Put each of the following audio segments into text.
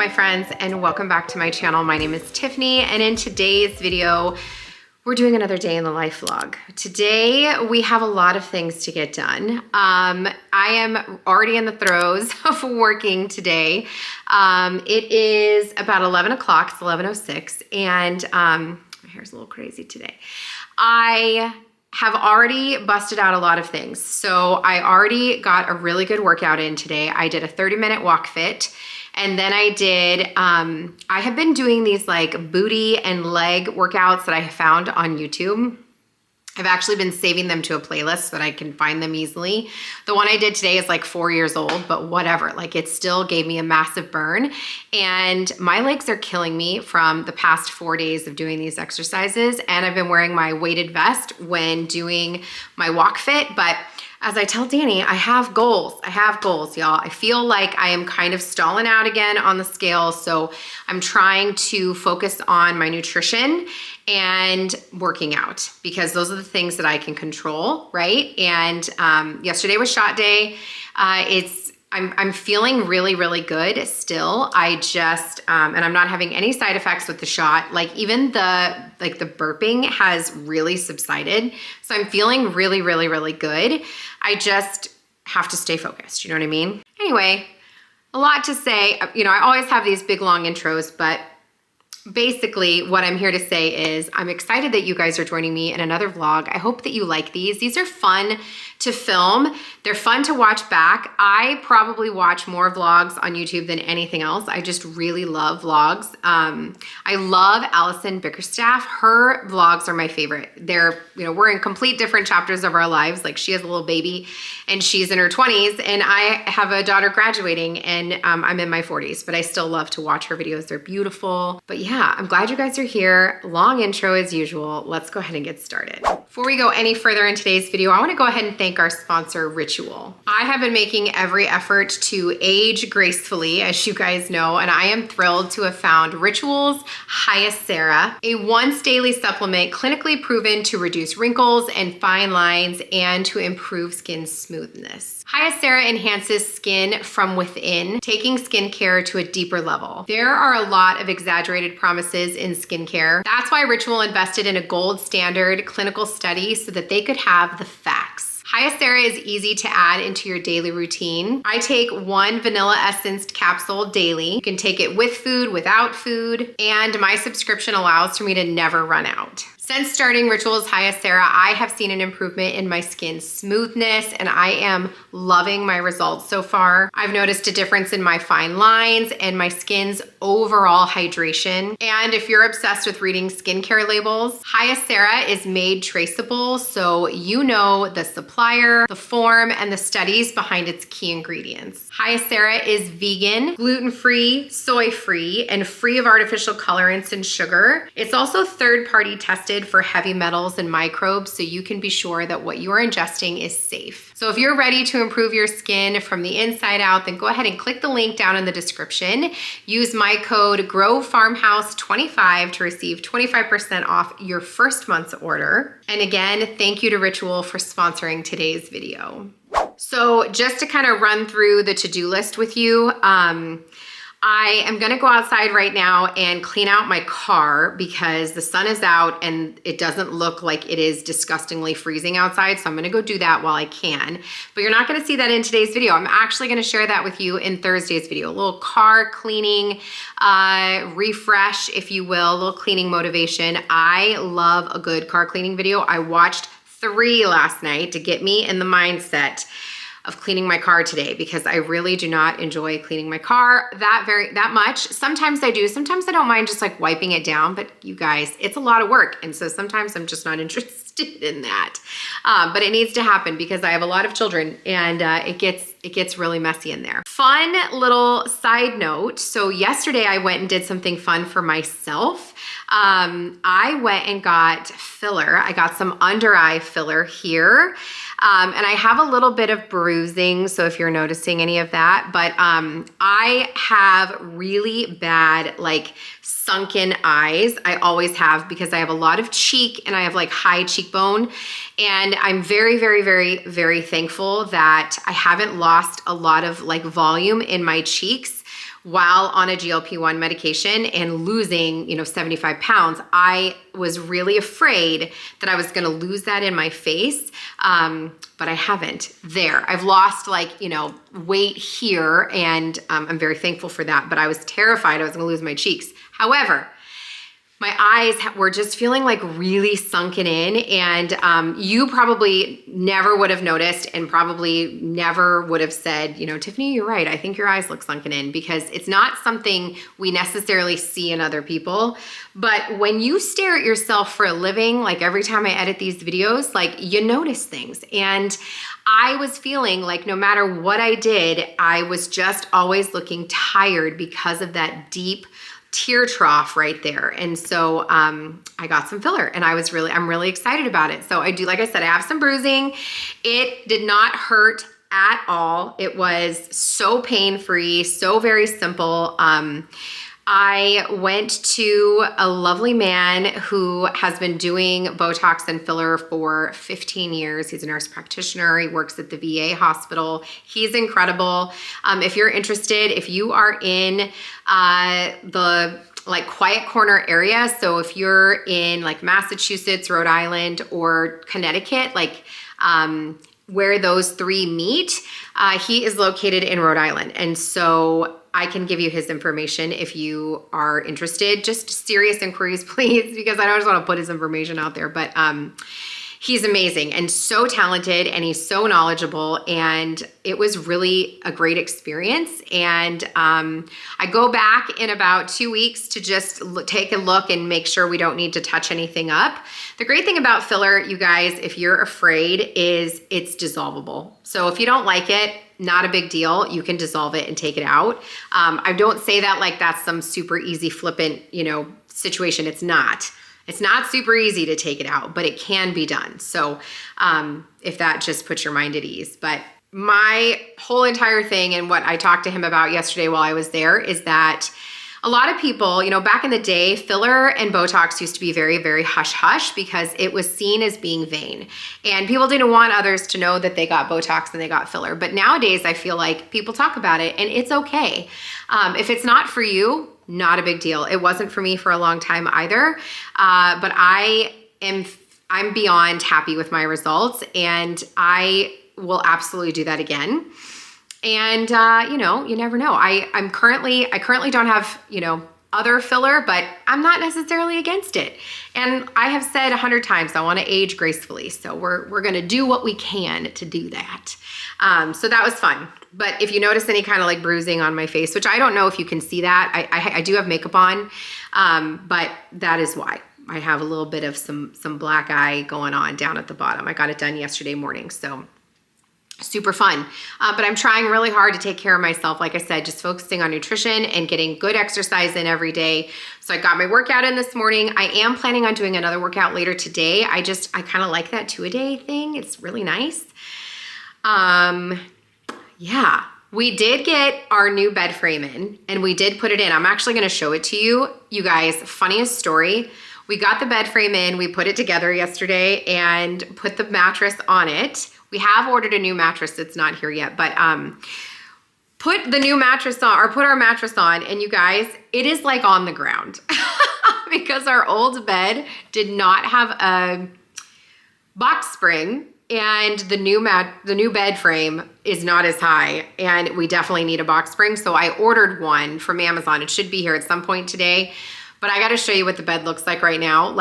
my friends, and welcome back to my channel. My name is Tiffany, and in today's video, we're doing another day in the life vlog. Today, we have a lot of things to get done. I am already in the throes of working today. It is about 11 o'clock, it's 11:06, and my hair's a little crazy today. I have already busted out a lot of things. So I already got a really good workout in today. I did a 30-minute walk fit. And then I did, I have been doing these like booty and leg workouts that I have found on YouTube. I've actually been saving them to a playlist so that I can find them easily. The one I did today is like 4 years old, but whatever, like it still gave me a massive burn. And my legs are killing me from the past 4 days of doing these exercises. And I've been wearing my weighted vest when doing my walk fit, but as I tell Danny, I have goals, y'all. I feel like I am kind of stalling out again on the scale, so I'm trying to focus on my nutrition and working out because those are the things that I can control, right? And yesterday was shot day. I'm feeling really, really good still. I just, and I'm not having any side effects with the shot. Like even the burping has really subsided. So I'm feeling really, really, really good. I just have to stay focused. You know what I mean? Anyway, a lot to say. You know, I always have these big, long intros, but basically what I'm here to say is I'm excited that you guys are joining me in another vlog. I hope that you like these. These are fun to film. They're fun to watch back. I probably watch more vlogs on YouTube than anything else. I just really love vlogs. I love Allison Bickerstaff. Her vlogs are my favorite. They're, you know, we're in complete different chapters of our lives. Like she has a little baby and she's in her 20s and I have a daughter graduating and I'm in my 40s, but I still love to watch her videos. They're beautiful. But yeah, I'm glad you guys are here. Long intro as usual. Let's go ahead and get started. Before we go any further in today's video, I want to go ahead and thank our sponsor, Ritual. I have been making every effort to age gracefully, as you guys know, and I am thrilled to have found Ritual's Hyacera, a once daily supplement clinically proven to reduce wrinkles and fine lines and to improve skin smoothness. Hyacera enhances skin from within, taking skincare to a deeper level. There are a lot of exaggerated promises in skincare. That's why Ritual invested in a gold standard clinical study so that they could have the facts. Hyacera is easy to add into your daily routine. I take one vanilla essenced capsule daily. You can take it with food, without food, and my subscription allows for me to never run out. Since starting Ritual's Hyacera, I have seen an improvement in my skin smoothness and I am loving my results so far. I've noticed a difference in my fine lines and my skin's overall hydration. And if you're obsessed with reading skincare labels, Hyacera is made traceable so you know the supplier, the form, and the studies behind its key ingredients. Hyacera is vegan, gluten-free, soy-free, and free of artificial colorants and sugar. It's also third-party tested for heavy metals and microbes, so you can be sure that what you are ingesting is safe. So if you're ready to improve your skin from the inside out, then go ahead and click the link down in the description. Use my code GROWFARMHOUSE25 to receive 25% off your first month's order. And again, thank you to Ritual for sponsoring today's video. So just to kind of run through the to-do list with you, I am gonna go outside right now and clean out my car because the sun is out and it doesn't look like it is disgustingly freezing outside. So I'm gonna go do that while I can, but you're not gonna see that in today's video. I'm actually gonna share that with you in Thursday's video. A little car cleaning, refresh, if you will, a little cleaning motivation. I love a good car cleaning video. I watched 3 last night to get me in the mindset of cleaning my car today because I really do not enjoy cleaning my car that much. Sometimes I do, sometimes I don't mind just like wiping it down, but you guys, it's a lot of work. And so sometimes I'm just not interested in that. But it needs to happen because I have a lot of children and it gets really messy in there. Fun little side note. So yesterday I went and did something fun for myself. I went and got filler. I got some under eye filler here. And I have a little bit of bruising, so if you're noticing any of that, but I have really bad like sunken eyes. I always have because I have a lot of cheek and I have like high cheekbone. And I'm very, very, very, very thankful that I haven't lost a lot of like volume in my cheeks while on a GLP-1 medication and losing, 75 pounds. I was really afraid that I was going to lose that in my face. But I haven't there. I've lost weight here, and I'm very thankful for that. But I was terrified I was going to lose my cheeks. However, my eyes were just feeling like really sunken in, and you probably never would have noticed and probably never would have said, Tiffany, you're right. I think your eyes look sunken in, because it's not something we necessarily see in other people. But when you stare at yourself for a living, like every time I edit these videos, you notice things. And I was feeling like no matter what I did, I was just always looking tired because of that deep tear trough right there. And so I got some filler, and I'm really excited about it. So I do, like I said, I have some bruising. It did not hurt at all. It was so pain-free, so very simple. I went to a lovely man who has been doing Botox and filler for 15 years. He's a nurse practitioner. He works at the VA hospital. He's incredible. If you're interested, if you are in the quiet corner area, so if you're in Massachusetts, Rhode Island, or Connecticut, where those three meet, he is located in Rhode Island. And so I can give you his information if you are interested. Just serious inquiries, please, because I don't just want to put his information out there. But he's amazing and so talented, and he's so knowledgeable, and it was really a great experience. And I go back in about 2 weeks to just take a look and make sure we don't need to touch anything up. The great thing about filler, you guys, if you're afraid, is it's dissolvable. So if you don't like it, not a big deal. You can dissolve it and take it out. I don't say that like that's some super easy flippant, situation. It's not. It's not super easy to take it out, but it can be done. So if that just puts your mind at ease. But my whole entire thing, and what I talked to him about yesterday while I was there, is that a lot of people, back in the day, filler and Botox used to be very, very hush-hush because it was seen as being vain. And people didn't want others to know that they got Botox and they got filler. But nowadays, I feel like people talk about it, and it's okay. If it's not for you, not a big deal. It wasn't for me for a long time either. But I'm beyond happy with my results, and I will absolutely do that again. And, you never know. I currently don't have, other filler, but I'm not necessarily against it. And I have said 100 times, I want to age gracefully. So we're going to do what we can to do that. So that was fun. But if you notice any kind of bruising on my face, which I don't know if you can see that, I do have makeup on, but that is why. I have a little bit of some black eye going on down at the bottom. I got it done yesterday morning. So super fun. But I'm trying really hard to take care of myself. Like I said, just focusing on nutrition and getting good exercise in every day. So I got my workout in this morning. I am planning on doing another workout later today. I kind of like that 2-a-day thing. It's really nice. Yeah, we did get our new bed frame in, and we did put it in. I'm actually going to show it to you. You guys, funniest story. We got the bed frame in, we put it together yesterday and put the mattress on it. We have ordered a new mattress that's not here yet, but put the new mattress on, or put our mattress on, and you guys, it is on the ground because our old bed did not have a box spring, and the new bed frame is not as high, and we definitely need a box spring. So I ordered one from Amazon. It should be here at some point today, but I got to show you what the bed looks like right now.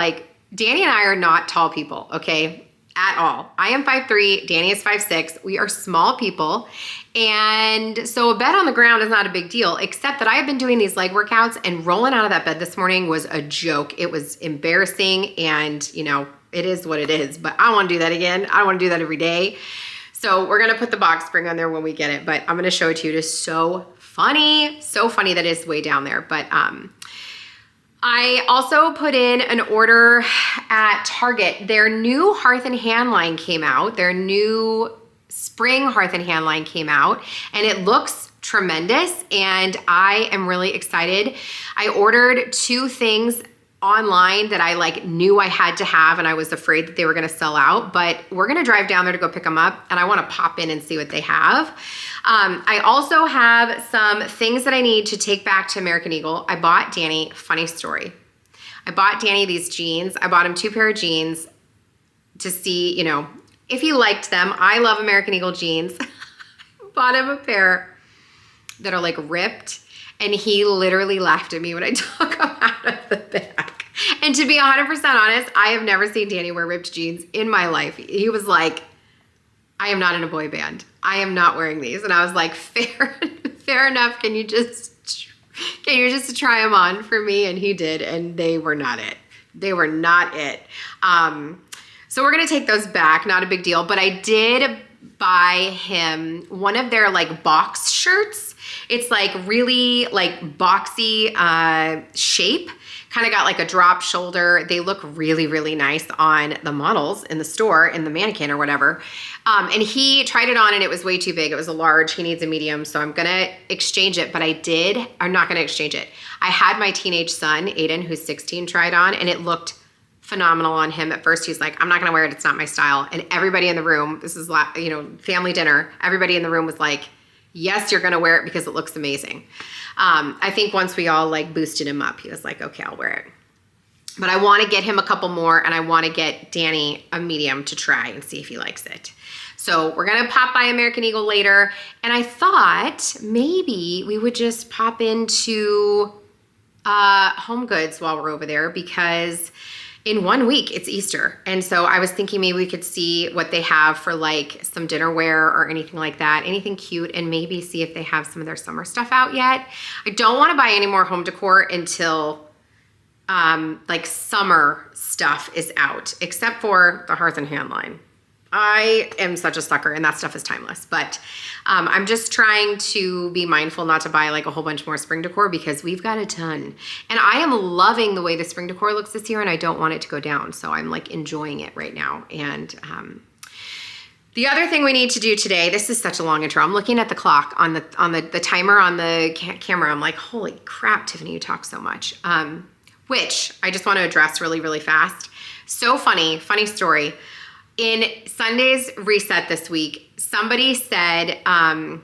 Danny and I are not tall people, okay? At all. I am 5'3", Danny is 5'6". We are small people. And so a bed on the ground is not a big deal, except that I have been doing these leg workouts, and rolling out of that bed this morning was a joke. It was embarrassing, and it is what it is, but I don't want to do that again. I don't want to do that every day. So we're going to put the box spring on there when we get it, but I'm going to show it to you. It is so funny that it's way down there. But I also put in an order at Target. Their new Hearth and Hand line came out. Their new spring Hearth and Hand line came out, and it looks tremendous, and I am really excited. I ordered 2 things online that I like knew I had to have, and I was afraid that they were going to sell out, but we're going to drive down there to go pick them up, and I want to pop in and see what they have. I also have some things that I need to take back to American Eagle. I bought Danny, funny story. I bought Danny these jeans. I bought him 2 pair of jeans to see, you know, if he liked them. I love American Eagle jeans. Bought him a pair that are like ripped, and he literally laughed at me when I took them out of the bag. And to be 100% honest, I have never seen Danny wear ripped jeans in my life. He was like, I am not in a boy band. I am not wearing these. And I was like, fair enough. Can you just try them on for me? And he did, and they were not it. They were not it. So we're gonna take those back, not a big deal. But I did buy him one of their like box shirts. It's like really like boxy shape. Kind of got like a drop shoulder. They look really, really nice on the models in the store, in the mannequin or whatever. And he tried it on and it was way too big. It was a large. He needs a medium. So I'm going to exchange it. But I'm not going to exchange it. I had my teenage son, Aiden, who's 16, try it on, and it looked phenomenal on him. At first, he's like, I'm not going to wear it. It's not my style. And everybody in the room, this is, you know, family dinner, everybody in the room was like, yes, you're going to wear it because it looks amazing. I think once we all like boosted him up, he was like, okay, I'll wear it. But I want to get him a couple more, and I want to get Danny a medium to try and see if he likes it. So we're going to pop by American Eagle later. And I thought maybe we would just pop into Home Goods while we're over there, because in 1 week it's Easter. And so I was thinking maybe we could see what they have for like some dinnerware or anything like that, anything cute, and maybe see if they have some of their summer stuff out yet. I don't want to buy any more home decor until like summer stuff is out, except for the Hearth and Hand line. I am such a sucker, and that stuff is timeless. But I'm just trying to be mindful not to buy like a whole bunch more spring decor, because we've got a ton. And I am loving the way the spring decor looks this year, and I don't want it to go down. So I'm like enjoying it right now. And the other thing we need to do today, this is such a long intro. I'm looking at the clock on the timer on the camera. I'm like, holy crap, Tiffany, you talk so much. Which I just want to address really, really fast. So funny story. In Sunday's reset this week, somebody said that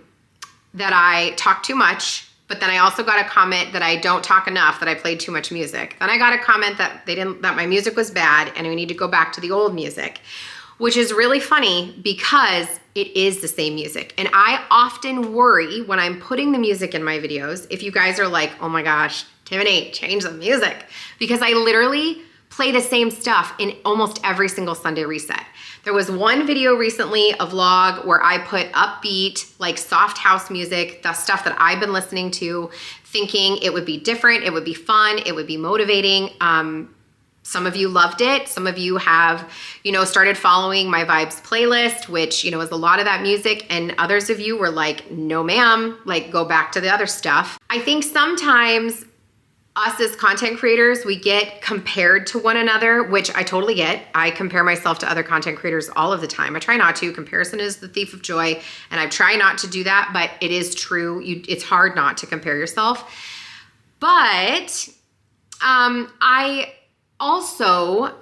I talk too much, but then I also got a comment that I don't talk enough, that I played too much music. Then I got a comment that that my music was bad and we need to go back to the old music, which is really funny because it is the same music. And I often worry when I'm putting the music in my videos, if you guys are like, oh my gosh, Tiffany, change the music, because I literally play the same stuff in almost every single Sunday reset. There was one video recently, a vlog, where I put upbeat, like soft house music, the stuff that I've been listening to, thinking it would be different, it would be fun, it would be motivating. Some of you loved it. Some of you have, started following my Vibes playlist, which, is a lot of that music. And others of you were like, no ma'am, like go back to the other stuff. I think sometimes us as content creators, we get compared to one another, which I totally get. I compare myself to other content creators all of the time. I try not to. Comparison is the thief of joy, and I try not to do that, but it is true. It's hard not to compare yourself. But I also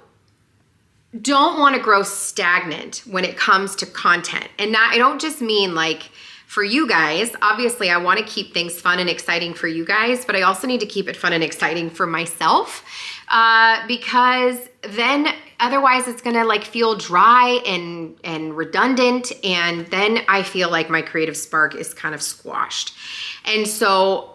don't want to grow stagnant when it comes to content. And I don't just mean like for you guys. Obviously, I want to keep things fun and exciting for you guys, but I also need to keep it fun and exciting for myself, because then otherwise it's going to like feel dry and redundant. And then I feel like my creative spark is kind of squashed. And so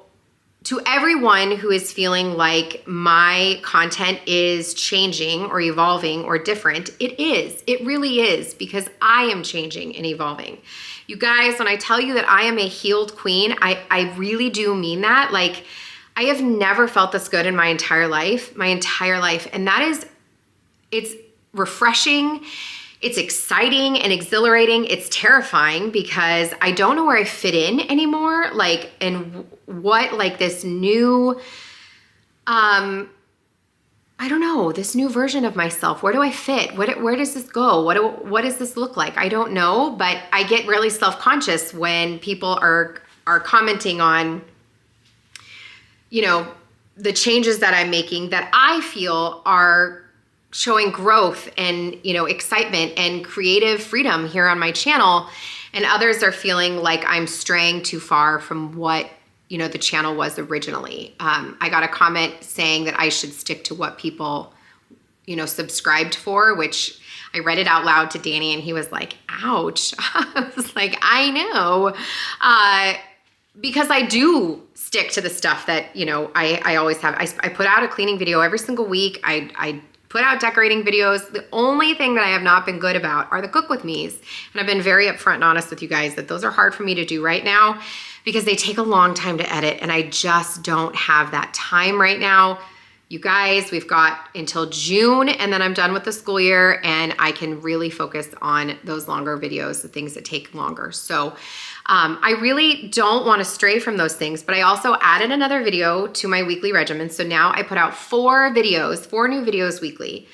to everyone who is feeling like my content is changing or evolving or different, it is. It really is, because I am changing and evolving. You guys, when I tell you that I am a healed queen, I really do mean that. Like, I have never felt this good in my entire life. And that is, it's refreshing. It's exciting and exhilarating. It's terrifying because I don't know where I fit in anymore. Like, and what, like this new, I don't know, this new version of myself. Where do I fit? Where does this go? What does this look like? I don't know, but I get really self-conscious when people are commenting on, the changes that I'm making that I feel are showing growth and, you know, excitement and creative freedom here on my channel. And others are feeling like I'm straying too far from what, you know, the channel was originally. I got a comment saying that I should stick to what people, you know, subscribed for, which I read it out loud to Danny and he was like, ouch. I was like, I know. Because I do stick to the stuff that, you know, I always have. I put out a cleaning video every single week. I put out decorating videos. The only thing that I have not been good about are the cook with me's. And I've been very upfront and honest with you guys that those are hard for me to do right now because they take a long time to edit and I just don't have that time right now. You guys, we've got until June and then I'm done with the school year and I can really focus on those longer videos, the things that take longer. So I really don't want to stray from those things, but I also added another video to my weekly regimen. So now I put out 4 new videos weekly.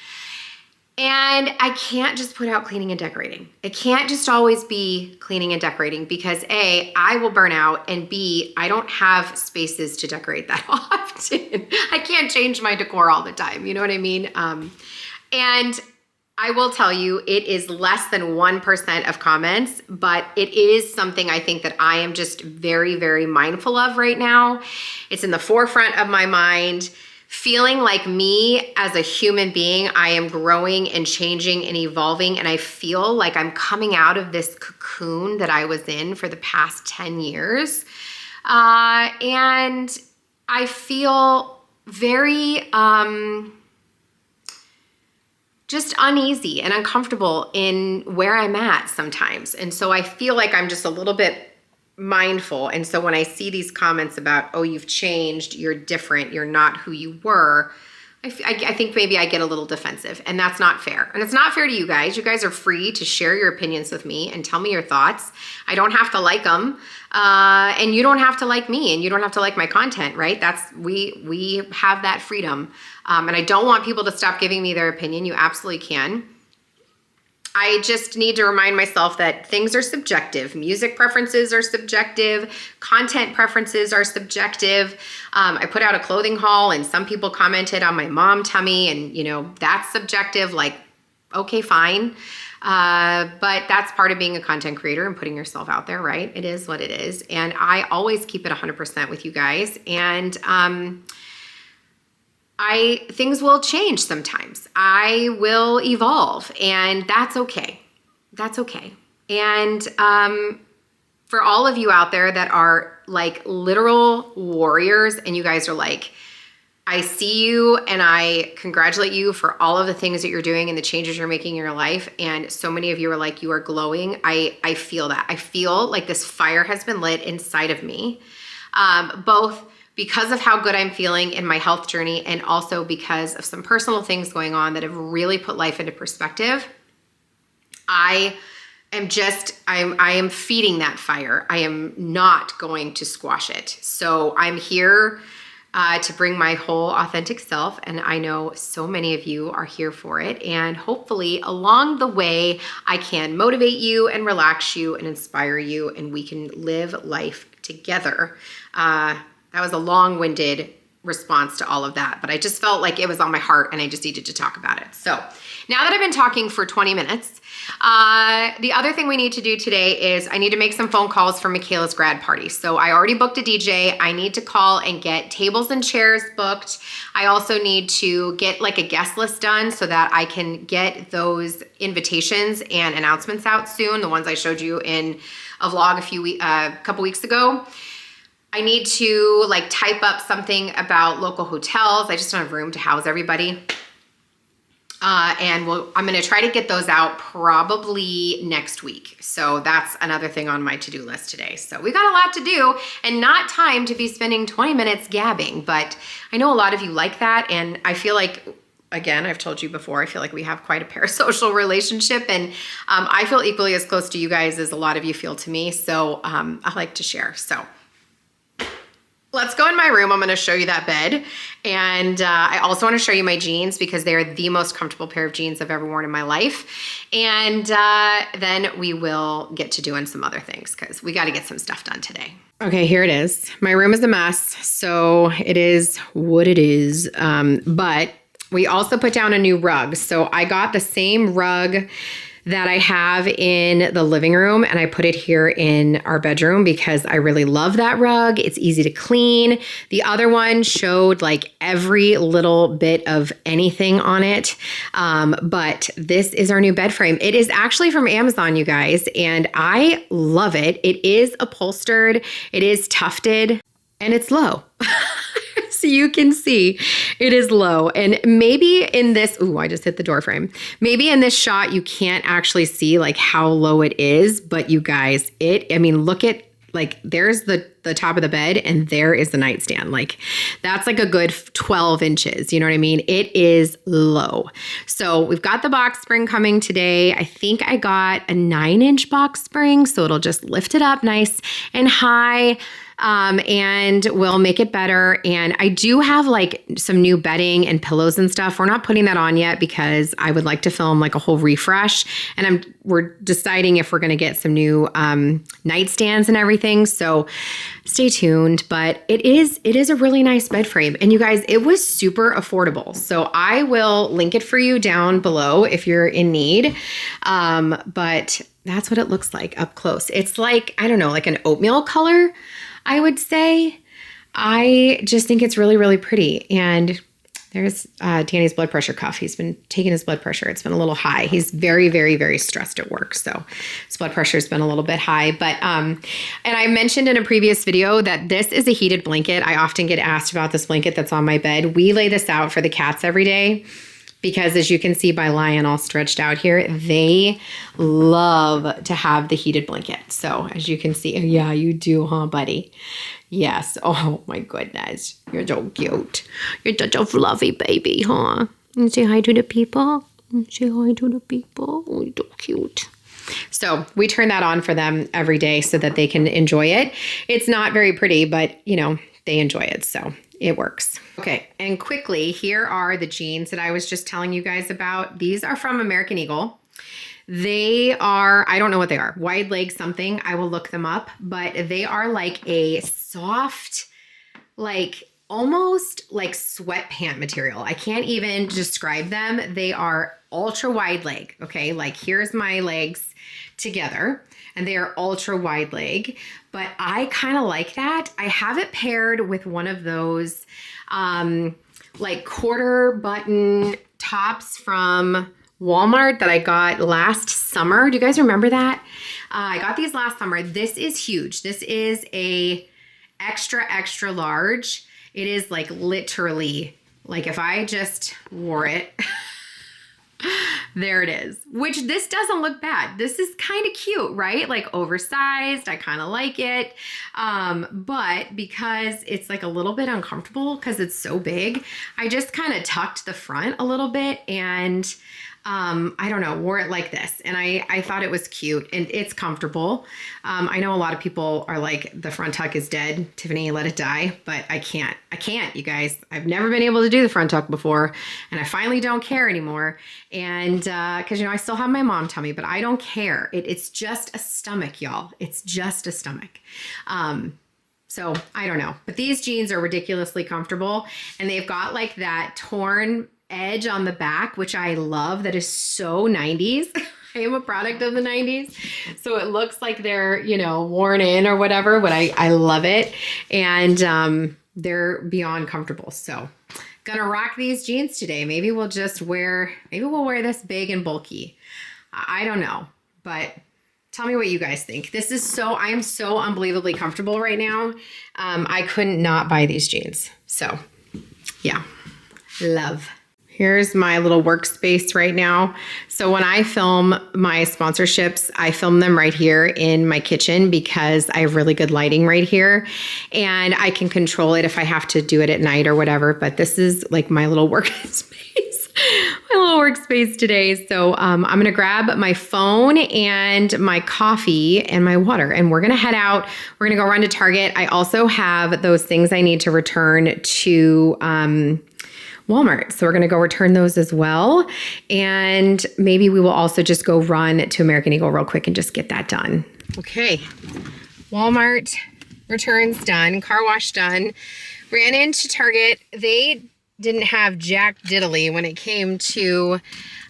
And I can't just put out cleaning and decorating. It can't just always be cleaning and decorating because A, I will burn out, and B, I don't have spaces to decorate that often. I can't change my decor all the time, you know what I mean? And I will tell you, it is less than 1% of comments, but it is something I think that I am just very, very mindful of right now. It's in the forefront of my mind. Feeling like me as a human being, I am growing and changing and evolving, and I feel like I'm coming out of this cocoon that I was in for the past 10 years. And I feel very just uneasy and uncomfortable in where I'm at sometimes. And so I feel like I'm just a little bit mindful. And so when I see these comments about, oh, you've changed, you're different, you're not who you were, I think maybe I get a little defensive, and that's not fair. And it's not fair to you guys. You guys are free to share your opinions with me and tell me your thoughts. I don't have to like them, and you don't have to like me, and you don't have to like my content, right? We have that freedom, and I don't want people to stop giving me their opinion. You absolutely can. I just need to remind myself that things are subjective. Music preferences are subjective. Content preferences are subjective. I put out a clothing haul and some people commented on my mom tummy and, you know, that's subjective. Like, okay, fine. But that's part of being a content creator and putting yourself out there, right? It is what it is. And I always keep it 100% with you guys. And, things will change sometimes. I will evolve, and that's okay. That's okay. And for all of you out there that are like literal warriors, and you guys are like, I see you and I congratulate you for all of the things that you're doing and the changes you're making in your life. And so many of you are like, you are glowing. I feel that. I feel like this fire has been lit inside of me, both because of how good I'm feeling in my health journey and also because of some personal things going on that have really put life into perspective. I am feeding that fire. I am not going to squash it. So I'm here to bring my whole authentic self, and I know so many of you are here for it. And hopefully along the way, I can motivate you and relax you and inspire you, and we can live life together. That was a long-winded response to all of that, but I just felt like it was on my heart and I just needed to talk about it. So now that I've been talking for 20 minutes, the other thing we need to do today is I need to make some phone calls for Michaela's grad party. So I already booked a DJ. I need to call and get tables and chairs booked. I also need to get like a guest list done so that I can get those invitations and announcements out soon, the ones I showed you in a vlog a couple weeks ago. I need to like type up something about local hotels. I just don't have room to house everybody. And I'm gonna try to get those out probably next week. So that's another thing on my to-do list today. So we got a lot to do and not time to be spending 20 minutes gabbing, but I know a lot of you like that. And I feel like, again, I've told you before, I feel like we have quite a parasocial relationship, and I feel equally as close to you guys as a lot of you feel to me. So I like to share, so. Let's go in my room. I'm going to show you that bed. And I also want to show you my jeans because they are the most comfortable pair of jeans I've ever worn in my life. And then we will get to doing some other things because we got to get some stuff done today. Okay, here it is. My room is a mess, so it is what it is. But we also put down a new rug. So I got the same rug that I have in the living room and I put it here in our bedroom because I really love that rug. It's easy to clean. The other one showed like every little bit of anything on it. But this is our new bed frame. It is actually from Amazon, you guys, and I love it. It is upholstered, it is tufted, and it's low. So you can see it is low. And maybe in this, ooh, I just hit the door frame. Maybe in this shot, you can't actually see like how low it is, but you guys, look at like, there's the top of the bed and there is the nightstand. Like that's like a good 12 inches. You know what I mean? It is low. So we've got the box spring coming today. I think I got a 9-inch box spring. So it'll just lift it up nice and high. And we'll make it better. And I do have like some new bedding and pillows and stuff. We're not putting that on yet because I would like to film like a whole refresh. And we're deciding if we're going to get some new nightstands and everything. So stay tuned. But it is a really nice bed frame. And you guys, it was super affordable. So I will link it for you down below if you're in need. But that's what it looks like up close. It's like, I don't know, like an oatmeal color, I would say. I just think it's really, really pretty. And there's Danny's blood pressure cuff. He's been taking his blood pressure. It's been a little high. He's very, very, very stressed at work. So his blood pressure has been a little bit high. But, and I mentioned in a previous video that this is a heated blanket. I often get asked about this blanket that's on my bed. We lay this out for the cats every day. Because as you can see by Lion all stretched out here, they love to have the heated blanket. So as you can see, yeah, you do, huh, buddy? Yes. Oh my goodness. You're so cute. You're such a fluffy baby, huh? And say hi to the people. Say hi to the people. Oh, you're so cute. So we turn that on for them every day so that they can enjoy it. It's not very pretty, but you know, they enjoy it. So it works. Okay, and quickly, here are the jeans that I was just telling you guys about. These are from American Eagle. They are, I don't know what they are, wide leg something. I will look them up, but they are like a soft, like almost like sweatpant material. I can't even describe them. They are ultra wide leg, okay? Like here's my legs together and they are ultra wide leg, but I kind of like that. I have it paired with one of those like quarter button tops from Walmart that I got last summer. Do you guys remember that? I got these last summer. This is huge. This is a extra, extra large. It is like literally, like if I just wore it, there it is, which this doesn't look bad. This is kind of cute, right? Like oversized. I kind of like it. But because it's like a little bit uncomfortable because it's so big, I just kind of tucked the front a little bit and I don't know, wore it like this. And I thought it was cute and it's comfortable. I know a lot of people are like, the front tuck is dead. Tiffany, let it die. But I can't, you guys. I've never been able to do the front tuck before. And I finally don't care anymore. And because, you know, I still have my mom tell me, but I don't care. It's just a stomach, y'all. It's just a stomach. So I don't know. But these jeans are ridiculously comfortable. And they've got like that torn edge on the back, which I love. That is so 90s. I am a product of the 90s. So it looks like they're, you know, worn in or whatever, but I love it. And they're beyond comfortable. So gonna rock these jeans today. Maybe we'll wear this big and bulky. I don't know, but tell me what you guys think. I am so unbelievably comfortable right now. I couldn't not buy these jeans. So yeah, love. Here's my little workspace right now. So when I film my sponsorships, I film them right here in my kitchen because I have really good lighting right here and I can control it if I have to do it at night or whatever. But this is like my little workspace. my little workspace today. So I'm going to grab my phone and my coffee and my water, and we're going to head out. We're going to go run to Target. I also have those things I need to return to Walmart. So we're going to go return those as well. And maybe we will also just go run to American Eagle real quick and just get that done. Okay. Walmart returns done. Car wash done. Ran into Target. They didn't have jack diddly when it came to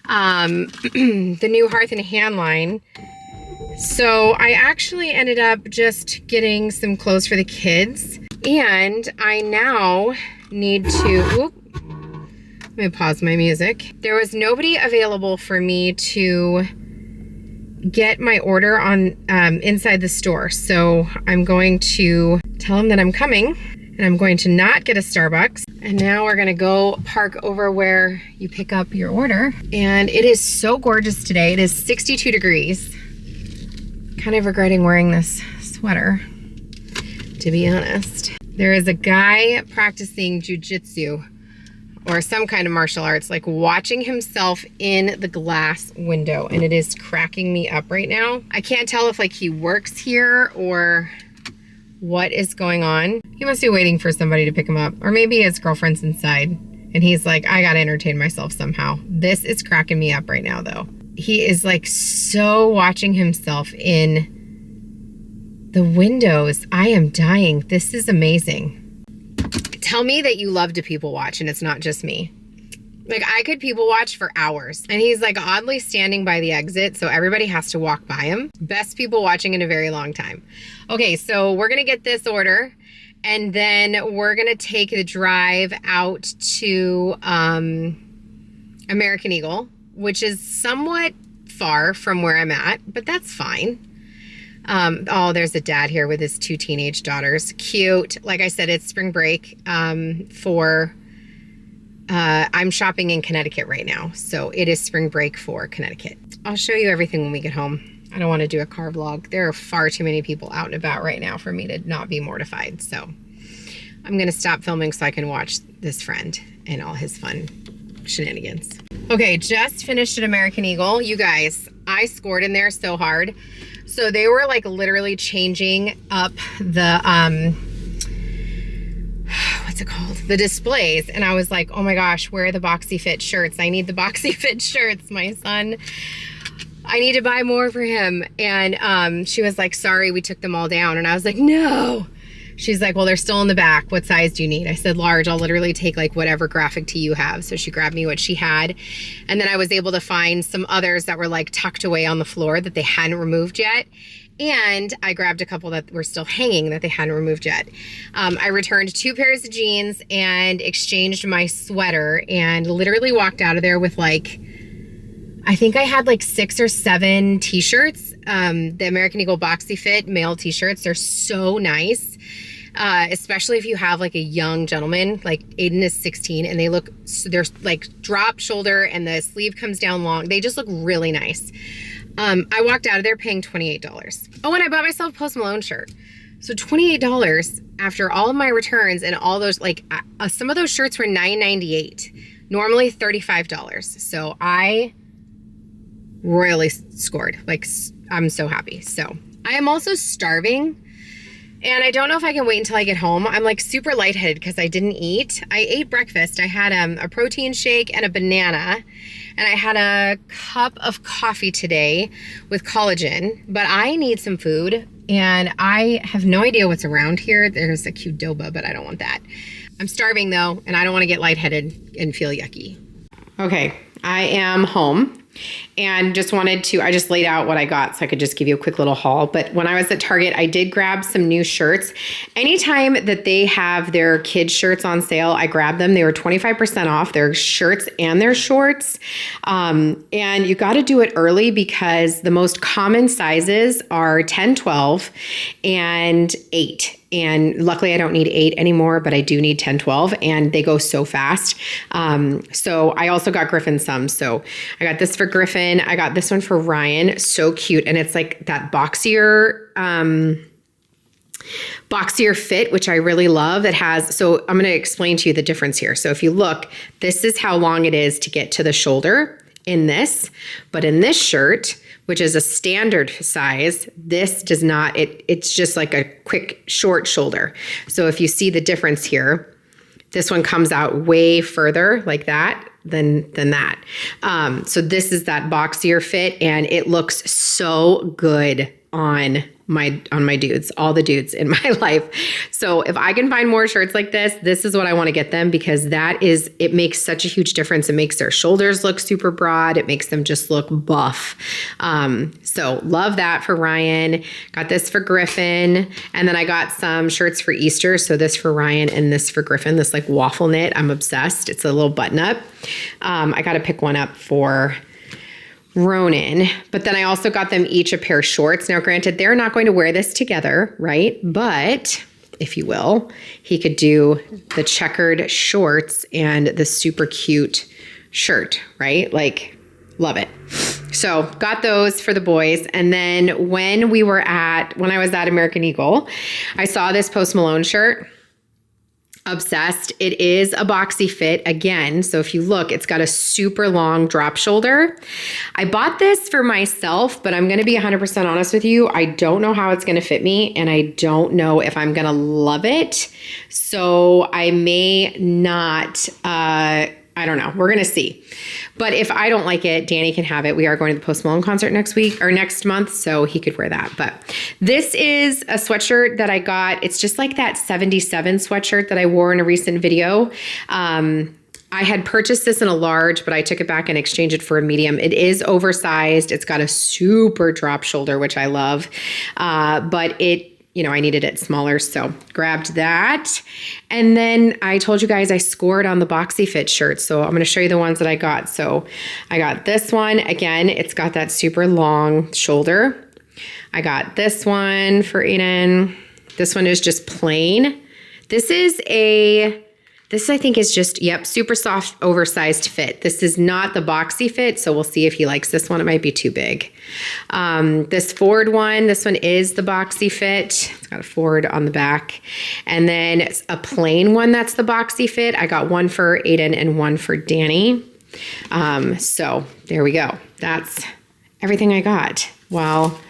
the new Hearth and Hand line. So I actually ended up just getting some clothes for the kids. And I now need to, let me pause my music. There was nobody available for me to get my order on inside the store. So I'm going to tell them that I'm coming, and I'm going to not get a Starbucks. And now we're gonna go park over where you pick up your order. And it is so gorgeous today. It is 62 degrees. Kind of regretting wearing this sweater, to be honest. There is a guy practicing jujitsu or some kind of martial arts, like watching himself in the glass window, and it is cracking me up right now. I can't tell if like he works here or what is going on. He must be waiting for somebody to pick him up, or maybe his girlfriend's inside and he's like, I gotta entertain myself somehow. This is cracking me up right now though. He is like so watching himself in the windows. I am dying. This is amazing. Tell me that you love to people watch and it's not just me. Like I could people watch for hours, and he's like oddly standing by the exit, so everybody has to walk by him. Best people watching in a very long time. Okay, so we're gonna get this order, and then we're gonna take the drive out to American Eagle, which is somewhat far from where I'm at, but that's fine. Oh, there's a dad here with his 2 teenage daughters. Cute. Like I said, it's spring break I'm shopping in Connecticut right now. So it is spring break for Connecticut. I'll show you everything when we get home. I don't want to do a car vlog. There are far too many people out and about right now for me to not be mortified. So I'm going to stop filming so I can watch this friend and all his fun shenanigans. Okay, just finished at American Eagle. You guys, I scored in there so hard. So they were like literally changing up the, what's it called? The displays. And I was like, oh my gosh, where are the boxy fit shirts? I need the boxy fit shirts. My son, I need to buy more for him. And she was like, sorry, we took them all down. And I was like, no. She's like, well, they're still in the back. What size do you need? I said, large. I'll literally take like whatever graphic tee you have. So she grabbed me what she had. And then I was able to find some others that were like tucked away on the floor that they hadn't removed yet. And I grabbed a couple that were still hanging that they hadn't removed yet. I returned 2 pairs of jeans and exchanged my sweater and literally walked out of there with like, I think I had like 6 or 7 t-shirts. The American Eagle Boxy Fit male t-shirts. They're so nice. Especially if you have like a young gentleman, like Aiden is 16 and they're like drop shoulder and the sleeve comes down long. They just look really nice. I walked out of there paying $28. Oh, and I bought myself a Post Malone shirt. So $28 after all of my returns and all those, like some of those shirts were $9.98, normally $35. So I royally scored. Like I'm so happy. So I am also starving. And I don't know if I can wait until I get home. I'm like super lightheaded because I didn't eat. I ate breakfast. I had a protein shake and a banana. And I had a cup of coffee today with collagen. But I need some food. And I have no idea what's around here. There's a Qdoba, but I don't want that. I'm starving though. And I don't want to get lightheaded and feel yucky. Okay, I am home. And I just laid out what I got so I could just give you a quick little haul. But when I was at Target, I did grab some new shirts. Anytime that they have their kids shirts on sale, I grab them. They were 25% off their shirts and their shorts. And you got to do it early because the most common sizes are 10, 12, and 8. And luckily I don't need 8 anymore, but I do need 10, 12, and they go so fast. So I also got Griffin some. So I got this for Griffin. I got this one for Ryan. So cute. And it's like that boxier boxier fit, which I really love. It has, so I'm going to explain to you the difference here. So if you look, this is how long it is to get to the shoulder in this, but in this shirt, which is a standard size, this does not, it's just like a quick short shoulder. So if you see the difference here, this one comes out way further like that than that. So this is that boxier fit, and it looks so good on my dudes, all the dudes in my life. So if I can find more shirts like this is what I want to get them, because it makes such a huge difference. It makes their shoulders look super broad. It makes them just look buff. So love that for Ryan. Got this for Griffin. And then I got some shirts for Easter. So this for Ryan and this for Griffin, this like waffle knit. I'm obsessed. It's a little button up. I got to pick one up for Ronan, but then I also got them each a pair of shorts. Now, granted, they're not going to wear this together, right? But if you will, he could do the checkered shorts and the super cute shirt, right? Like, love it. So got those for the boys. And then when I was at American Eagle, I saw this Post Malone shirt. Obsessed. It is a boxy fit again. So if you look, it's got a super long drop shoulder. I bought this for myself, but I'm going to be 100% honest with you. I don't know how it's going to fit me, and I don't know if I'm going to love it. So I may not, I don't know. We're going to see. But if I don't like it, Danny can have it. We are going to the Post Malone concert next month, so he could wear that. But this is a sweatshirt that I got. It's just like that 77 sweatshirt that I wore in a recent video. I had purchased this in a large, but I took it back and exchanged it for a medium. It is oversized. It's got a super drop shoulder, which I love. But I needed it smaller, so grabbed that. And then I told you guys I scored on the boxy fit shirts, so I'm going to show you the ones that I got. So I got this one. Again, it's got that super long shoulder. I got this one for Aiden. This one is just plain. This I think is just, super soft, oversized fit. This is not the boxy fit, so we'll see if he likes this one. It might be too big. This Ford one, this one is the boxy fit. It's got a Ford on the back. And then it's a plain one that's the boxy fit. I got one for Aiden and one for Danny. So there we go. That's everything I got while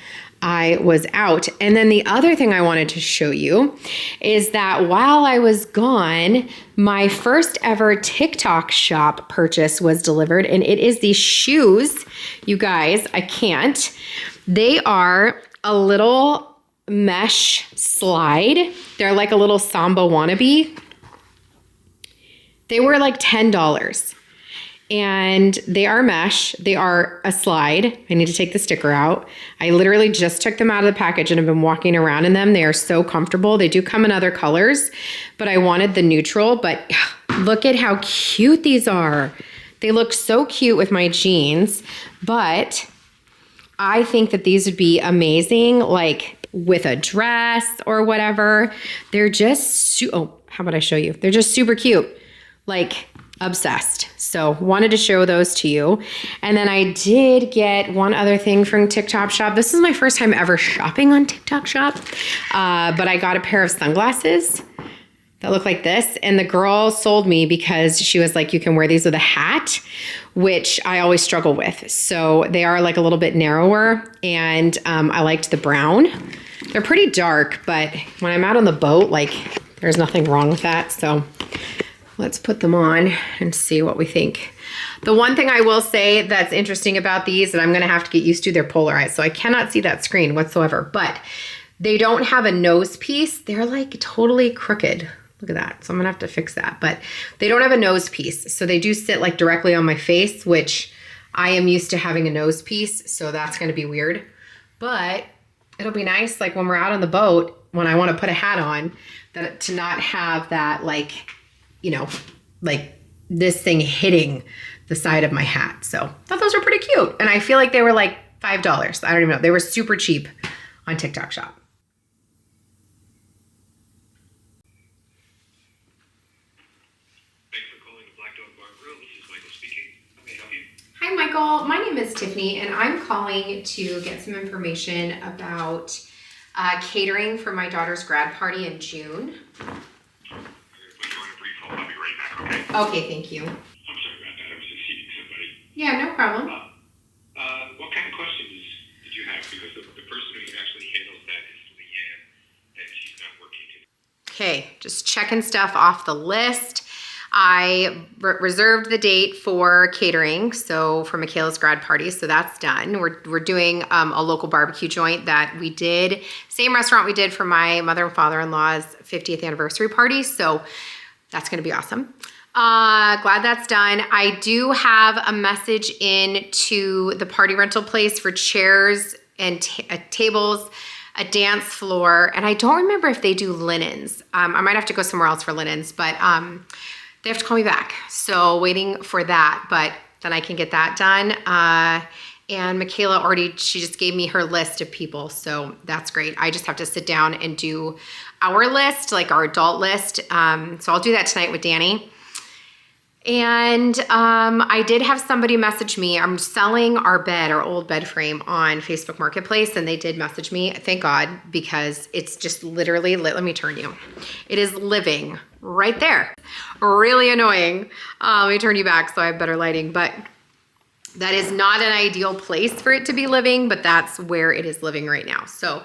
I was out. And then the other thing I wanted to show you is that while I was gone, my first ever TikTok shop purchase was delivered, and it is these shoes. You guys, I can't. They are a little mesh slide. They're like a little Samba wannabe. They were like $10. And they are mesh. They are a slide. I need to take the sticker out. I literally just took them out of the package and have been walking around in them. They are so comfortable. They do come in other colors, but I wanted the neutral. But look at how cute these are. They look so cute with my jeans, but I think that these would be amazing, like with a dress or whatever. They're just, how about I show you? They're just super cute. Like, obsessed. So wanted to show those to you. And then I did get one other thing from TikTok Shop. This is my first time ever shopping on TikTok Shop. But I got a pair of sunglasses that look like this. And the girl sold me because she was like, you can wear these with a hat, which I always struggle with. So they are like a little bit narrower. And I liked the brown. They're pretty dark, but when I'm out on the boat, like there's nothing wrong with that. So let's put them on and see what we think. The one thing I will say that's interesting about these that I'm going to have to get used to, they're polarized. So I cannot see that screen whatsoever, but they don't have a nose piece. They're like totally crooked. Look at that. So I'm going to have to fix that, but they don't have a nose piece. So they do sit like directly on my face, which I am used to having a nose piece. So that's going to be weird, but it'll be nice. Like when we're out on the boat, when I want to put a hat on, that to not have that like, like this thing hitting the side of my hat. So I thought those were pretty cute. And I feel like they were like $5. I don't even know. They were super cheap on TikTok Shop. Thanks for calling the Black Dog Bar and Grill. This is Michael speaking. How may I help you? Hi, Michael. My name is Tiffany, and I'm calling to get some information about Catering for my daughter's grad party in June. I'm going to put you on a brief hold. I'll be right back, okay? Okay, thank you. I'm sorry about that. I was just seating somebody. Yeah, no problem. What kind of questions did you have? Because the person who actually handles that is Leanne, and she's not working today. Okay, just checking stuff off the list. I reserved the date for catering, so for Michaela's grad party, so that's done. We're doing a local barbecue joint that we did, same restaurant we did for my mother and father-in-law's 50th anniversary party, so that's gonna be awesome. Glad that's done. I do have a message in to the party rental place for chairs and tables, a dance floor, and I don't remember if they do linens. I might have to go somewhere else for linens, but they have to call me back. So waiting for that, but then I can get that done. And Michaela she just gave me her list of people, so that's great. I just have to sit down and do our list, like our adult list. So I'll do that tonight with Danny. And I did have somebody message me. I'm selling our old bed frame on Facebook Marketplace, and they did message me, thank God, because it's just literally, let me turn you. It is living right there. Really annoying. Let me turn you back so I have better lighting, but that is not an ideal place for it to be living, but that's where it is living right now. So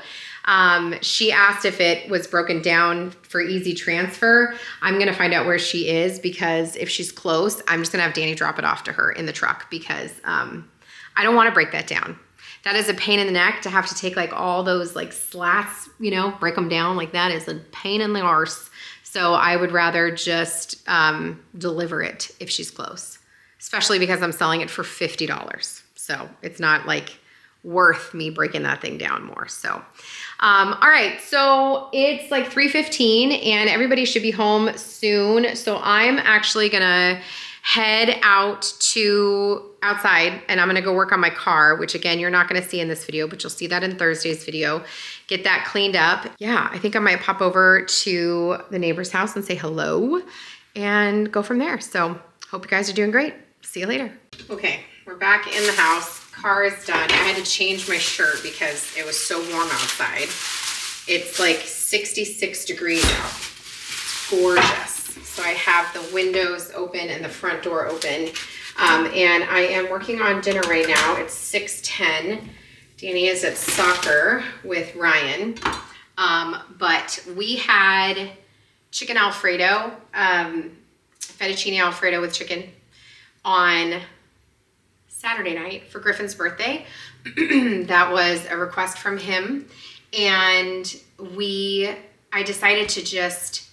she asked if it was broken down for easy transfer. I'm gonna find out where she is, because if she's close, I'm just gonna have Danny drop it off to her in the truck, because I don't wanna break that down. That is a pain in the neck to have to take like all those like slats, you know, break them down. Like that is a pain in the arse. So I would rather just deliver it if she's close, especially because I'm selling it for $50. So it's not like worth me breaking that thing down more. So, all right. So it's like 3:15 and everybody should be home soon. So I'm actually gonna head outside and I'm gonna go work on my car, which again, you're not gonna see in this video, but you'll see that in Thursday's video. Get that cleaned up. Yeah, I think I might pop over to the neighbor's house and say hello and go from there. So hope you guys are doing great. See you later. Okay, we're back in the house. Car is done. I had to change my shirt because it was so warm outside. It's like 66 degrees out. It's gorgeous. So I have the windows open and the front door open. And I am working on dinner right now. It's 6:10. Danny is at soccer with Ryan. But we had chicken Alfredo, fettuccine Alfredo with chicken on Saturday night for Griffin's birthday. That was a request from him. And I decided to just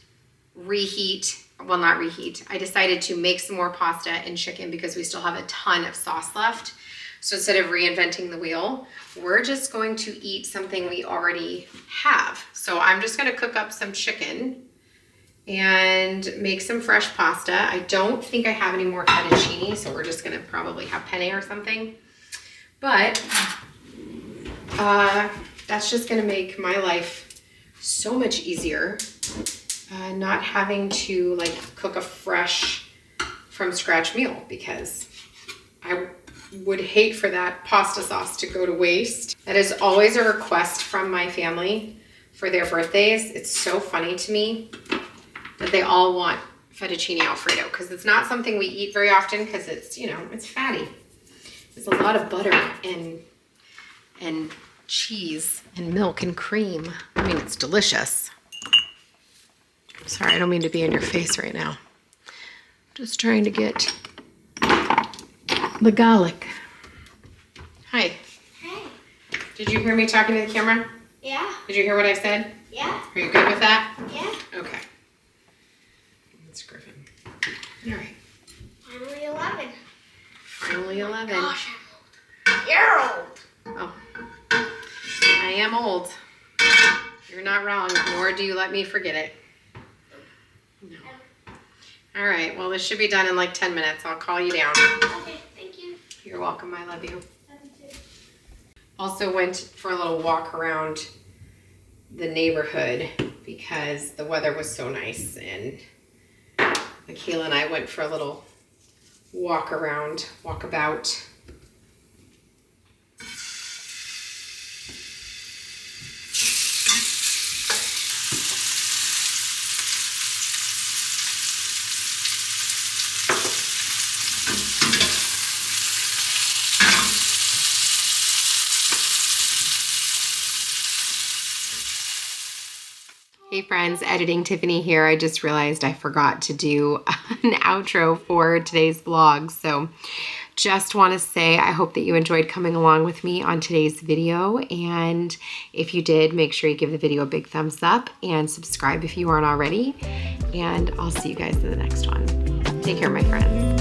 I decided to make some more pasta and chicken because we still have a ton of sauce left. So instead of reinventing the wheel, we're just going to eat something we already have. So I'm just gonna cook up some chicken and make some fresh pasta. I don't think I have any more fettuccine, so we're just gonna probably have penne or something. But that's just gonna make my life so much easier, not having to like cook a fresh from scratch meal, because I would hate for that pasta sauce to go to waste. That is always a request from my family for their birthdays. It's so funny to me that they all want fettuccine Alfredo, because it's not something we eat very often because it's, you know, it's fatty. There's a lot of butter and cheese and milk and cream. I mean, it's delicious. Sorry, I don't mean to be in your face right now. Just trying to get the garlic. Hi. Hey. Did you hear me talking to the camera? Yeah. Did you hear what I said? Yeah. Are you good with that? Yeah. Okay. That's Griffin. All right. Finally 11. Finally 11. Gosh, I'm old. You're old. Oh. I am old. You're not wrong, nor do you let me forget it. No. All right, well, this should be done in like 10 minutes. I'll call you down. Okay, thank you. You're welcome. I love you. Love you too. Also went for a little walk around the neighborhood because the weather was so nice, and Michaela and I went for a little walkabout. Hey friends, Editing Tiffany here. I just realized I forgot to do an outro for today's vlog. So just want to say I hope that you enjoyed coming along with me on today's video. And if you did, make sure you give the video a big thumbs up and subscribe if you aren't already. And I'll see you guys in the next one. Take care, my friends.